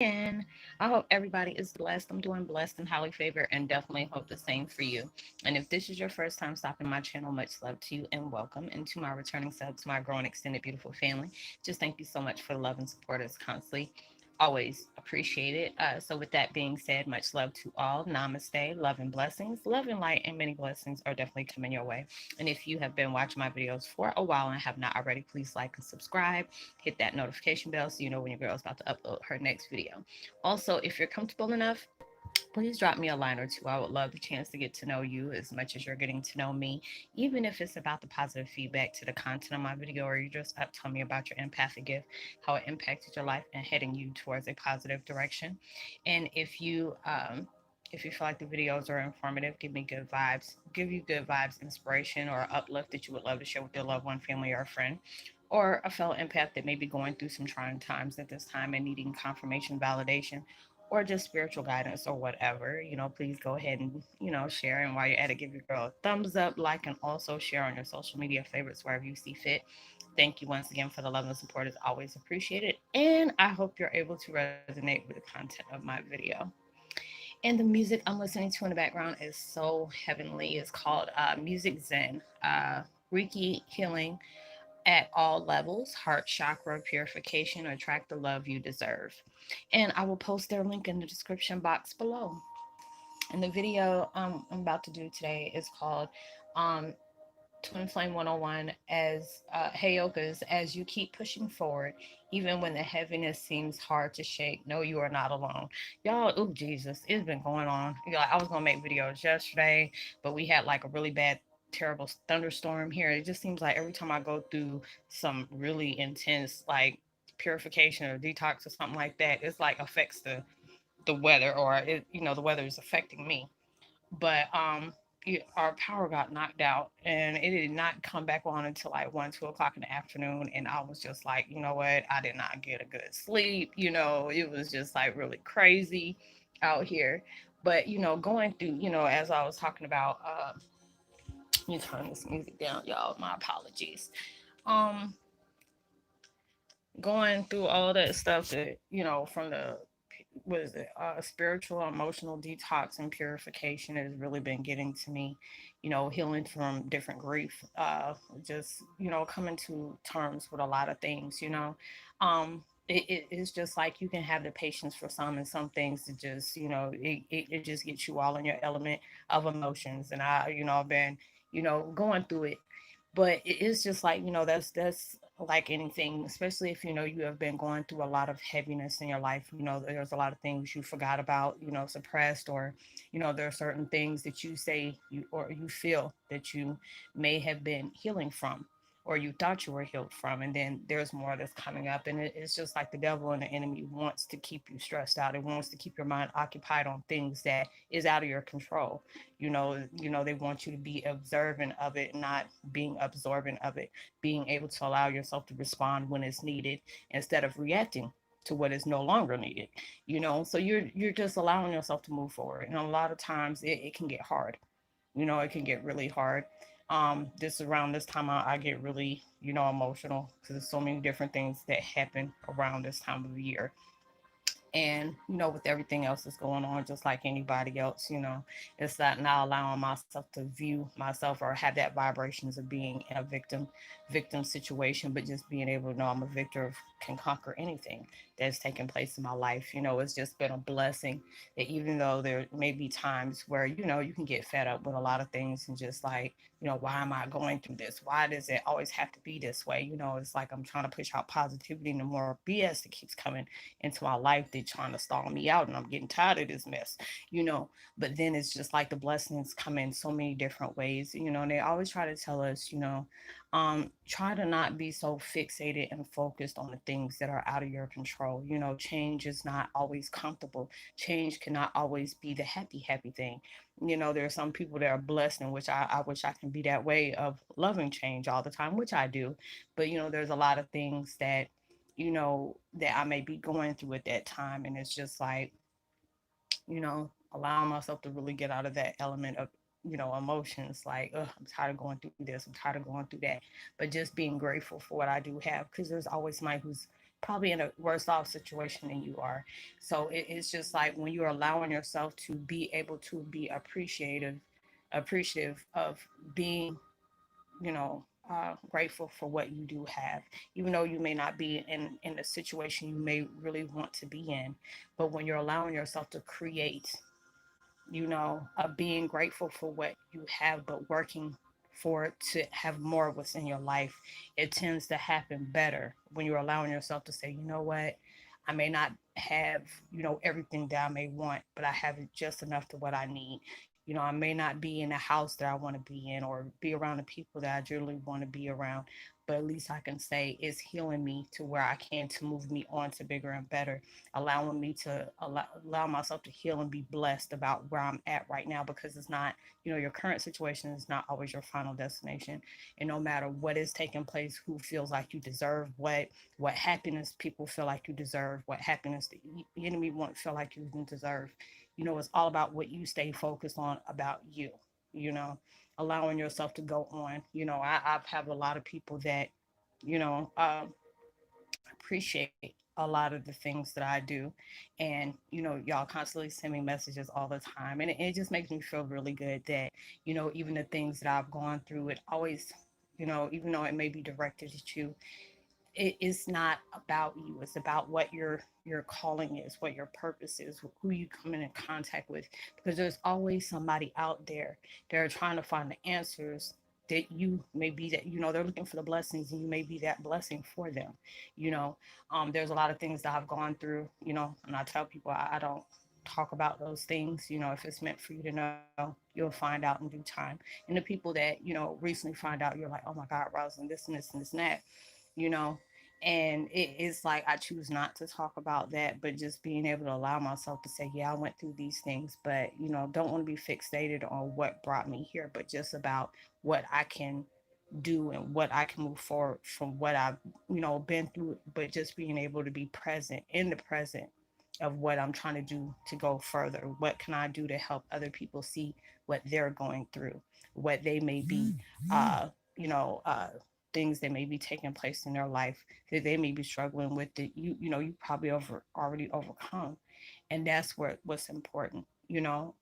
And I hope everybody is blessed. I'm doing blessed and highly favored and definitely hope the same for you. And if this is your first time stopping my channel, much love to you and welcome. And to my returning subs, my growing extended beautiful family, just thank you so much for the love and support as constantly. Always appreciate it. So, with that being said, much love to all. Namaste, love and blessings. Love and light and many blessings are definitely coming your way. And if you have been watching my videos for a while and have not already, please like and subscribe. Hit that notification bell so you know when your girl is about to upload her next video. Also, if you're comfortable enough, please drop me a line or two. I would love the chance to get to know you as much as you're getting to know me, even if it's about the positive feedback to the content of my video or you just up tell me about your empathic gift, how it impacted your life and heading you towards a positive direction. And if you feel like the videos are informative, give me good vibes, give you good vibes, inspiration, or uplift that you would love to share with your loved one, family, or a friend, or a fellow empath that may be going through some trying times at this time and needing confirmation, validation, or just spiritual guidance or whatever, please go ahead and, share. And while you're at it, give your girl a thumbs up, like, and also share on your social media favorites wherever you see fit. Thank you once again for the love and support is always appreciated. And I hope you're able to resonate with the content of my video. And the music I'm listening to in the background is so heavenly. It's called Music Zen, Reiki healing at all levels, heart chakra purification, attract the love you deserve. And I will post their link in the description box below. And the video I'm about to do today is called um, Twin Flame 101 as Heyokas, as you keep pushing forward, even when the heaviness seems hard to shake. No, you are not alone. Y'all, oh Jesus, it's been going on. I was gonna make videos yesterday, but we had like a really bad, terrible thunderstorm here. It just seems like every time I go through some really intense like purification or detox or something like that, it's like affects the weather, or the weather is affecting me. But our power got knocked out and it did not come back on until like 1, 2 o'clock in the afternoon. And I was just like, you know what, I did not get a good sleep. It was just like really crazy out here. But going through, as I was talking about, let me turn this music down, y'all, my apologies. um Going through all that stuff that from the what is it, spiritual, emotional detox and purification has really been getting to me. Healing from different grief, just coming to terms with a lot of things. It's just like you can have the patience for some, and some things that just it just gets you all in your element of emotions. And I've been going through it, but it's just like that's like anything, especially if you have been going through a lot of heaviness in your life. There's a lot of things you forgot about, suppressed, or there are certain things that you say or you feel that you may have been healing from, or you thought you were healed from, and then there's more that's coming up. And it's just like the devil and the enemy wants to keep you stressed out. It wants to keep your mind occupied on things that is out of your control. They want you to be observant of it, not being absorbent of it, being able to allow yourself to respond when it's needed instead of reacting to what is no longer needed. So you're just allowing yourself to move forward. And a lot of times it can get hard. It can get really hard. This around this time I get really emotional because there's so many different things that happen around this time of the year. And with everything else that's going on, just like anybody else, it's not allowing myself to view myself or have that vibrations of being in a victim situation, but just being able to know I'm a victor can conquer anything that's taken place in my life. It's just been a blessing that even though there may be times where you can get fed up with a lot of things and just like, why am I going through this? Why does it always have to be this way? It's like I'm trying to push out positivity, and the more BS that keeps coming into my life, they're trying to stall me out, and I'm getting tired of this mess, you know. But then it's just like the blessings come in so many different ways, and they always try to tell us, try to not be so fixated and focused on the things that are out of your control. Change is not always comfortable. Change cannot always be the happy thing. There are some people that are blessed, in which I wish I can be that way, of loving change all the time, which I do. But there's a lot of things that I may be going through at that time. And it's just like, allowing myself to really get out of that element of, emotions like, I'm tired of going through this, I'm tired of going through that. But just being grateful for what I do have, because there's always somebody who's probably in a worse off situation than you are. So it's just like when you're allowing yourself to be able to be appreciative of being, grateful for what you do have, even though you may not be in a situation you may really want to be in. But when you're allowing yourself to create, being grateful for what you have, but working for it to have more of what's in your life, it tends to happen better when you're allowing yourself to say, you know what, I may not have, everything that I may want, but I have just enough to what I need. I may not be in the house that I want to be in or be around the people that I generally want to be around, but at least I can say it's healing me to where I can to move me on to bigger and better, allowing me to allow myself to heal and be blessed about where I'm at right now, because it's not, your current situation is not always your final destination. And no matter what is taking place, who feels like you deserve what happiness people feel like you deserve, what happiness the enemy won't feel like you deserve. It's all about what you stay focused on about you, you know, allowing yourself to go on. I've had a lot of people that, you know, um, appreciate a lot of the things that I do. And, y'all constantly send me messages all the time. And it just makes me feel really good that, even the things that I've gone through, it always, even though it may be directed at you, it is not about you. It's about what your calling is, what your purpose is, who you come in contact with, because there's always somebody out there that are trying to find the answers that you may be, that they're looking for the blessings, and you may be that blessing for them. you know there's a lot of things that I've gone through, and I tell people I don't talk about those things. If it's meant for you to know, you'll find out in due time. And the people that recently find out, you're like, oh my God, Roslyn, this and this and this and that, you know and it's like I choose not to talk about that, but just being able to allow myself to say, yeah, I went through these things, but don't want to be fixated on what brought me here, but just about what I can do and what I can move forward from what I've been through, but just being able to be present in the present of what I'm trying to do to go further. What can I do to help other people see what they're going through, what they may be, uh, you know, uh, things that may be taking place in their life that they may be struggling with, that you probably already overcome. And that's what's important. You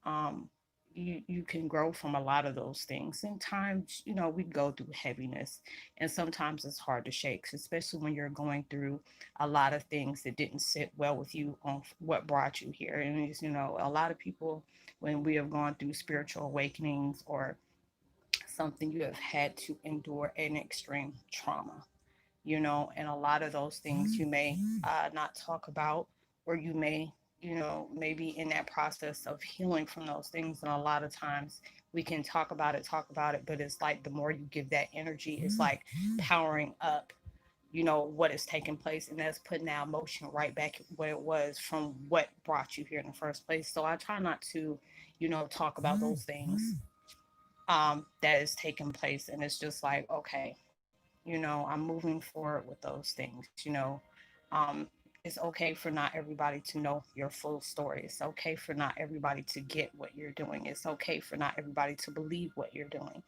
can grow from a lot of those things. And times, we go through heaviness, and sometimes it's hard to shake, especially when you're going through a lot of things that didn't sit well with you on what brought you here. And it's, a lot of people, when we have gone through spiritual awakenings or something, you have had to endure an extreme trauma, and a lot of those things you may not talk about, or you may, maybe in that process of healing from those things. And a lot of times we can talk about it, but it's like the more you give that energy, it's like powering up, what is taking place, and that's putting that emotion right back where it was from what brought you here in the first place. So I try not to, talk about those things that is taking place. And it's just like, okay, I'm moving forward with those things. um, it's okay for not everybody to know your full story. It's okay for not everybody to get what you're doing. It's okay for not everybody to believe what you're doing,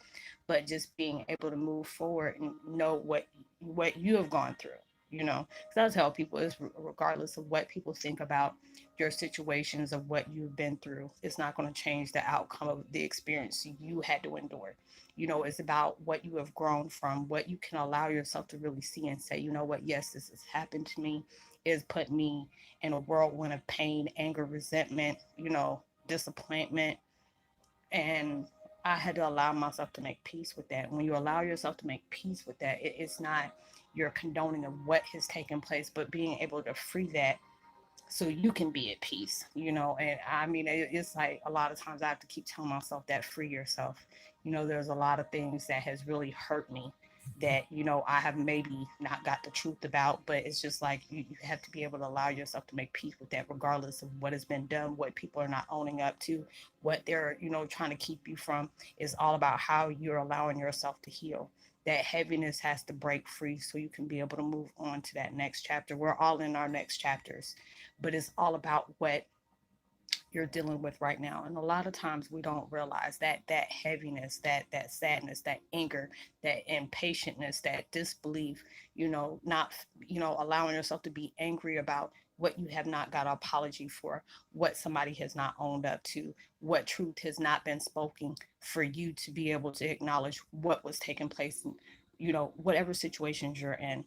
but just being able to move forward and know what you have gone through. Because I tell people, is regardless of what people think about your situations, of what you've been through, it's not going to change the outcome of the experience you had to endure. It's about what you have grown from, what you can allow yourself to really see and say, you know what, yes, this has happened to me. It's put me in a whirlwind of pain, anger, resentment, disappointment. And I had to allow myself to make peace with that. When you allow yourself to make peace with that, it's not your condoning of what has taken place, but being able to free that so you can be at peace. And I mean, it's like a lot of times I have to keep telling myself that, free yourself. There's a lot of things that has really hurt me that I have maybe not got the truth about, but it's just like you have to be able to allow yourself to make peace with that, regardless of what has been done, what people are not owning up to, what they're trying to keep you from. Is all about how you're allowing yourself to heal. That heaviness has to break free so you can be able to move on to that next chapter. We're all in our next chapters, but it's all about what you're dealing with right now. And a lot of times we don't realize that that heaviness, that sadness, that anger, that impatientness, that disbelief, not, allowing yourself to be angry about what you have not got an apology for, what somebody has not owned up to, what truth has not been spoken, for you to be able to acknowledge what was taking place in, whatever situations you're in.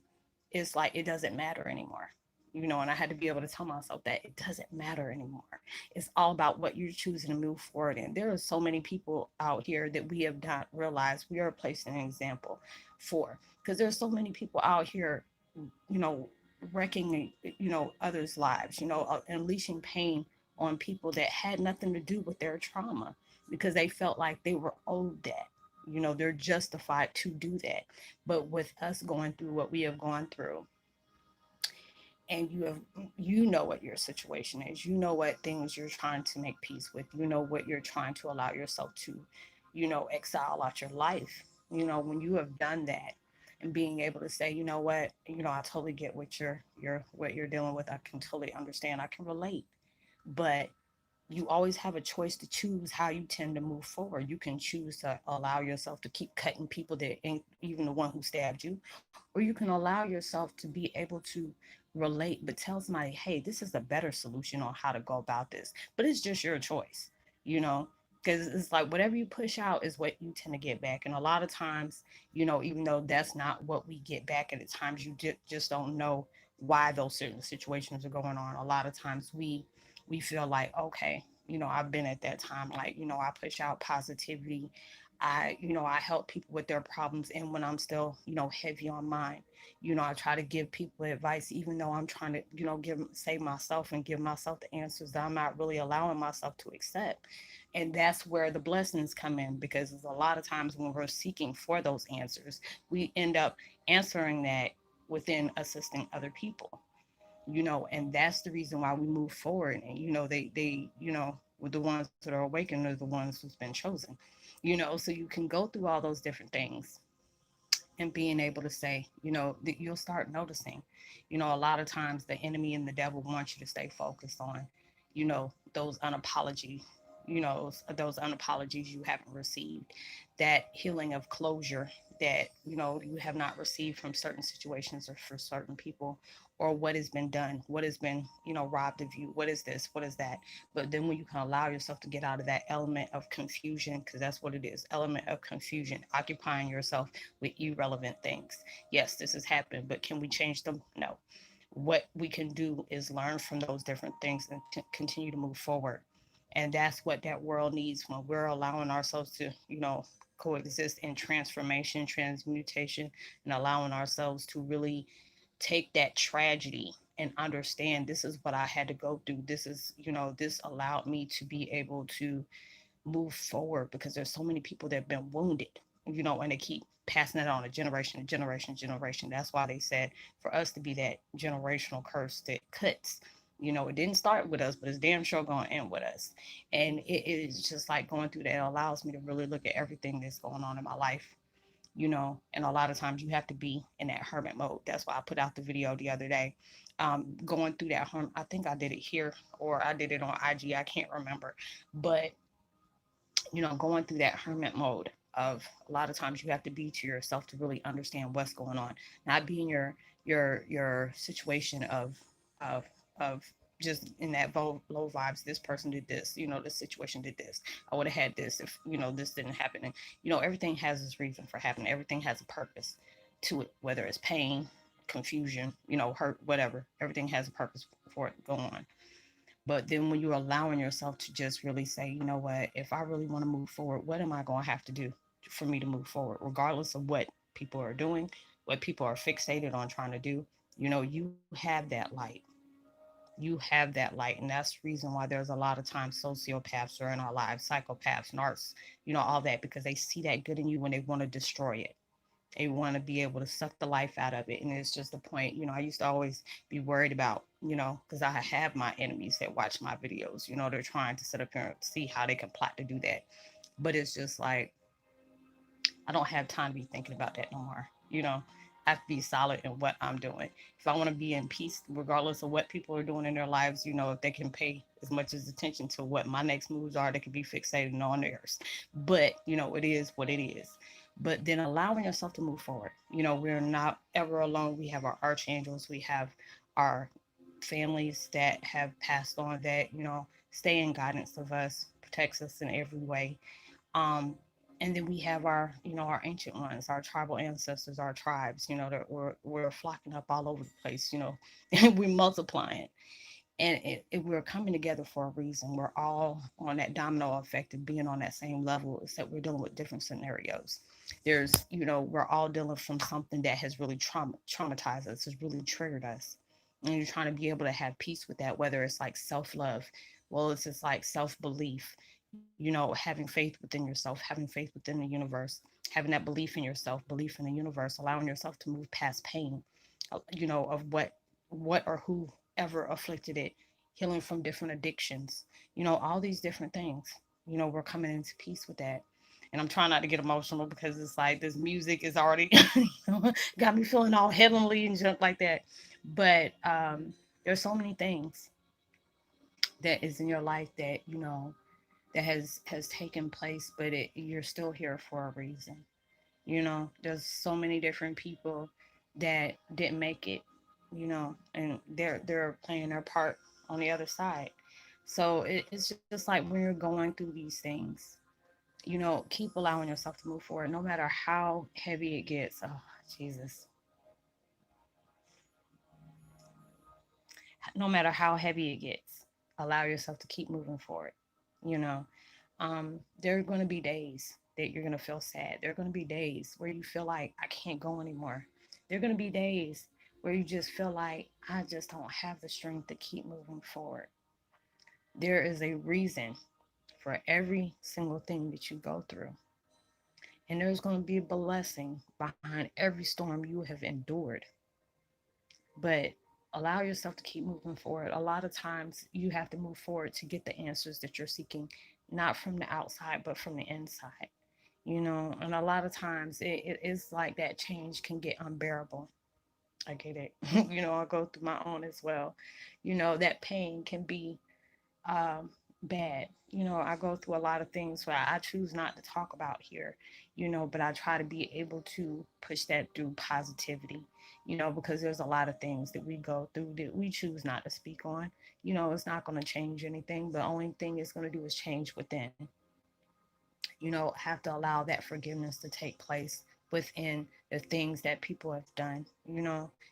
It's like it doesn't matter anymore. And I had to be able to tell myself that it doesn't matter anymore. It's all about what you're choosing to move forward in. There are so many people out here that we have not realized we are placing an example for, because there's so many people out here, you know wrecking, others' lives, unleashing pain on people that had nothing to do with their trauma, because they felt like they were owed that. They're justified to do that. But with us going through what we have gone through, and what your situation is, what things you're trying to make peace with, what you're trying to allow yourself to, exile out your life. When you have done that, and being able to say, what, I totally get what you're dealing with. I can totally understand, I can relate. But you always have a choice to choose how you tend to move forward. You can choose to allow yourself to keep cutting people that ain't even the one who stabbed you, or you can allow yourself to be able to relate, but tell somebody, hey, this is a better solution on how to go about this. But it's just your choice, you know, because it's like whatever you push out is what you tend to get back. And a lot of times, even though that's not what we get back, at times you just don't know why those certain situations are going on. A lot of times we feel like, okay, I've been at that time, like, I push out positivity. I help people with their problems. And when I'm still, heavy on mine, I try to give people advice, even though I'm trying to, save myself and give myself the answers that I'm not really allowing myself to accept. And that's where the blessings come in, because there's a lot of times when we're seeking for those answers, we end up answering that within assisting other people, and that's the reason why we move forward. And with the ones that are awakened are the ones who's been chosen, so you can go through all those different things, and being able to say, that you'll start noticing, a lot of times the enemy and the devil want you to stay focused on, those unapologies, those unapologies you haven't received, that healing of closure that, you have not received from certain situations or for certain people, or what has been done, what has been, robbed of you, what is this, what is that. But then when you can allow yourself to get out of that element of confusion, because that's what it is, element of confusion, occupying yourself with irrelevant things. Yes, this has happened, but can we change them? No. What we can do is learn from those different things and continue to move forward. And that's what that world needs, when we're allowing ourselves to, coexist in transformation, transmutation, and allowing ourselves to really take that tragedy and understand, this is what I had to go through. This is, this allowed me to be able to move forward, because there's so many people that have been wounded, and they keep passing it on a generation to generation, generation. That's why they said for us to be that generational curse that cuts. It didn't start with us, but it's damn sure going to end with us. And it is just like going through that. It allows me to really look at everything that's going on in my life, and a lot of times you have to be in that hermit mode. That's why I put out the video the other day, going through that. I think I did it here, or I did it on IG. I can't remember. But going through that hermit mode of, a lot of times you have to be to yourself to really understand what's going on, not be in your situation of of just in that low vibes. This person did this, this situation did this. I would have had this if, this didn't happen. And, everything has its reason for happening. Everything has a purpose to it, whether it's pain, confusion, hurt, whatever. Everything has a purpose for it to go on. But then when you're allowing yourself to just really say, what, if I really want to move forward, what am I going to have to do for me to move forward, regardless of what people are doing, what people are fixated on trying to do. You have that light. You have that light. And that's the reason why there's a lot of times sociopaths are in our lives, psychopaths, narcs, all that, because they see that good in you when they want to destroy it. They want to be able to suck the life out of it. And it's just the point, I used to always be worried about, because I have my enemies that watch my videos, they're trying to sit up here and see how they can plot to do that. But it's just like, I don't have time to be thinking about that no more. have to be solid in what I'm doing. If I want to be in peace, regardless of what people are doing in their lives, if they can pay as much as attention to what my next moves are, they can be fixated on theirs. But, it is what it is. But then allowing yourself to move forward. We're not ever alone. We have our archangels, we have our families that have passed on that, stay in guidance of us, protects us in every way. Um, and then we have our ancient ones, our tribal ancestors, our tribes, that we're flocking up all over the place, and we're multiplying. And we're coming together for a reason. We're all on that domino effect of being on that same level, except we're dealing with different scenarios. We're all dealing from something that has really traumatized us, has really triggered us. And you're trying to be able to have peace with that, whether it's like self love, well, it's just like self belief, having faith within yourself, having faith within the universe, having that belief in yourself, belief in the universe, allowing yourself to move past pain, of what or whoever afflicted it, healing from different addictions, all these different things. We're coming into peace with that. And I'm trying not to get emotional because it's like this music is already got me feeling all heavenly and junk like that. But there's so many things that is in your life that that has taken place, but you're still here for a reason. There's so many different people that didn't make it, and they're playing their part on the other side. So it's just like when you're going through these things, keep allowing yourself to move forward, no matter how heavy it gets. Oh, Jesus. No matter how heavy it gets, allow yourself to keep moving forward. You know, there are going to be days that you're going to feel sad. There are going to be days where you feel like I can't go anymore. There are going to be days where you just feel like I just don't have the strength to keep moving forward. There is a reason for every single thing that you go through. And there's going to be a blessing behind every storm you have endured. But allow yourself to keep moving forward. A lot of times you have to move forward to get the answers that you're seeking, not from the outside, but from the inside. And a lot of times it is like that change can get unbearable. I get it. I go through my own as well. That pain can be bad. I go through a lot of things where I choose not to talk about here, but I try to be able to push that through positivity, because there's a lot of things that we go through that we choose not to speak on. It's not going to change anything. The only thing it's going to do is change within. Have to allow that forgiveness to take place within the things that people have done.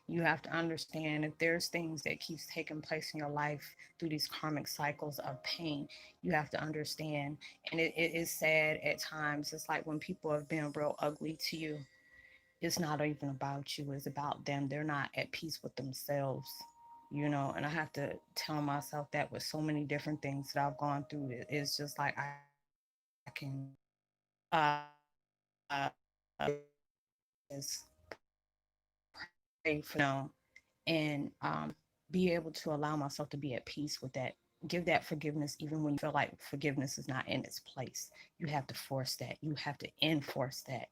You have to understand if there's things that keeps taking place in your life through these karmic cycles of pain, you have to understand. And it is sad at times. It's like when people have been real ugly to you, it's not even about you, it's about them. They're not at peace with themselves. And I have to tell myself that with so many different things that I've gone through. It's just like I can just pray for and be able to allow myself to be at peace with that. Give that forgiveness even when you feel like forgiveness is not in its place. You have to force that. You have to enforce that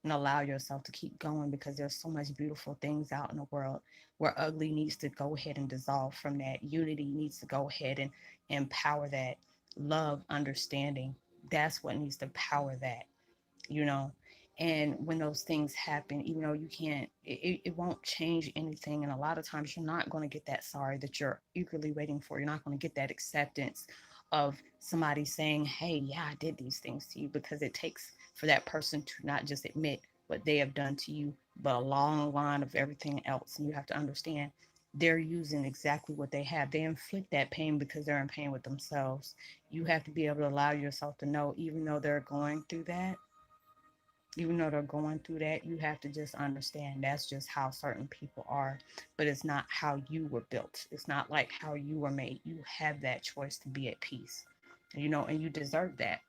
and allow yourself to keep going, because there's so much beautiful things out in the world where ugly needs to go ahead and dissolve from that. Unity needs to go ahead and empower that. Love, understanding, that's what needs to power that, you know. And when those things happen, even though you can't, it won't change anything. And a lot of times you're not going to get that sorry that you're eagerly waiting for. You're not going to get that acceptance of somebody saying, hey, yeah, I did these things to you, because it takes for that person to not just admit what they have done to you, but a long line of everything else. And you have to understand they're using exactly what they have. They inflict that pain because they're in pain with themselves. You have to be able to allow yourself to know, even though they're going through that, you have to just understand that's just how certain people are, but it's not how you were built. It's not like how you were made. You have that choice to be at peace, and you deserve that.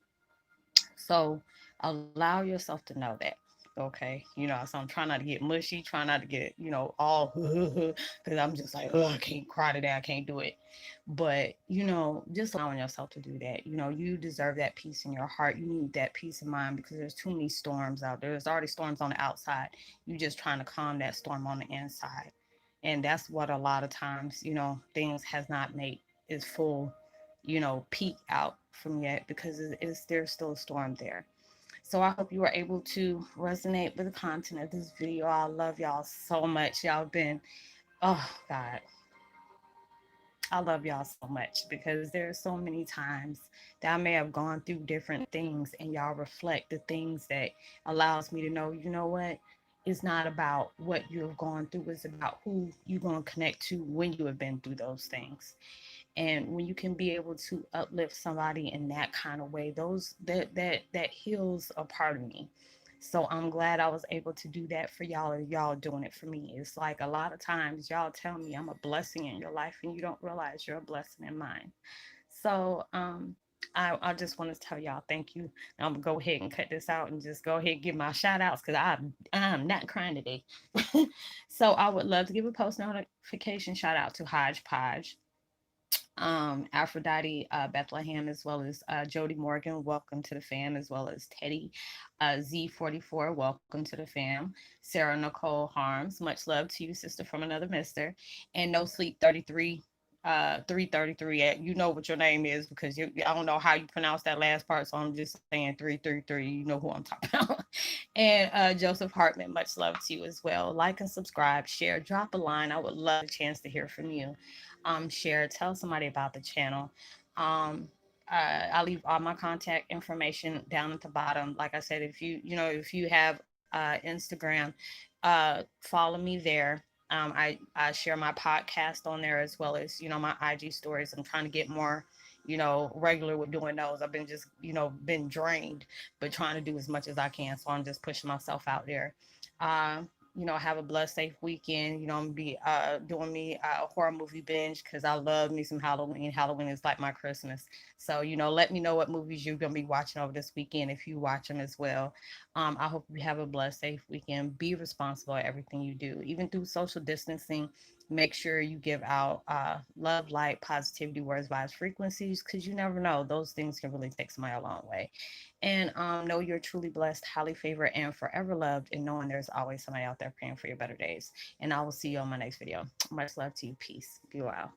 So allow yourself to know that. Okay, so I'm trying not to get mushy, trying not to get, all because I'm just like, oh, I can't cry today, I can't do it. But just allowing yourself to do that. You deserve that peace in your heart. You need that peace of mind because there's too many storms out there. There's already storms on the outside. You just trying to calm that storm on the inside, and that's what a lot of times, things has not made its full, peak out from yet because there's still a storm there. So I hope you were able to resonate with the content of this video. I love y'all so much. Y'all been, oh God, I love y'all so much because there's so many times that I may have gone through different things and y'all reflect the things that allows me to know, you know what? It's not about what you have gone through. It's about who you're going to connect to when you have been through those things. And when you can be able to uplift somebody in that kind of way, that heals a part of me. So I'm glad I was able to do that for y'all, and y'all doing it for me. It's like a lot of times y'all tell me I'm a blessing in your life and you don't realize you're a blessing in mine. So I just want to tell y'all thank you. I'm gonna go ahead and cut this out and just go ahead and give my shout outs because I'm not crying today. So I would love to give a post notification shout out to Hodgepodge, Aphrodite Bethlehem, as well as Jody Morgan, welcome to the fam, as well as Teddy Z44, welcome to the fam. Sarah Nicole Harms, much love to you, sister from another mister. And No Sleep 33. 333 at you know what your name is because I don't know how you pronounce that last part, so I'm just saying 333. You know who I'm talking about. And Joseph Hartman, much love to you as well. Like and subscribe, share, drop a line. I would love a chance to hear from you. Share, tell somebody about the channel. Um, I'll leave all my contact information down at the bottom. Like I said, if you have Instagram, follow me there. I share my podcast on there as well as my IG stories. I'm trying to get more regular with doing those. I've been just been drained, but trying to do as much as I can. So I'm just pushing myself out there. Have a blessed, safe weekend. I'm gonna be doing me a horror movie binge because I love me some Halloween. Halloween is like my Christmas. So, let me know what movies you're gonna be watching over this weekend if you watch them as well. I hope you have a blessed, safe weekend. Be responsible at everything you do, even through social distancing. Make sure you give out love, light, positivity, words, vibes, frequencies, because you never know. Those things can really take somebody a long way. And know you're truly blessed, highly favored, and forever loved, and knowing there's always somebody out there praying for your better days. And I will see you on my next video. Much love to you. Peace. Be well.